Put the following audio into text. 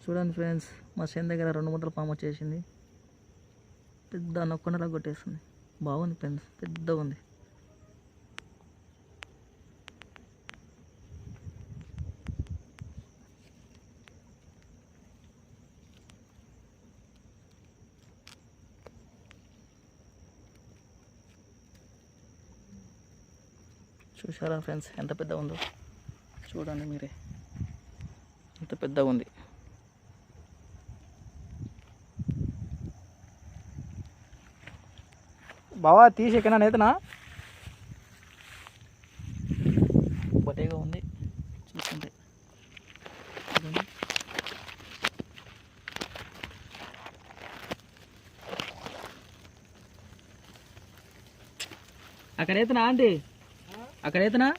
చూడండి ఫ్రెండ్స్, మా చేను దగ్గర 2 ముద్దల పాము వచ్చేసింది. పెద్ద నొక్కొండలా కొట్టేస్తుంది. బాగుంది ఫ్రెండ్స్, పెద్దగా ఉంది. చూసారా ఫ్రెండ్స్ ఎంత పెద్దగా ఉందో? చూడండి మీరే, ఎంత పెద్దగా ఉంది. బావా తీసి ఎక్కడా నేతనా బట్టేగా ఉంది చూస్తుంటే. అక్కడైతేనా ఆంటీ, అక్కడైతేనా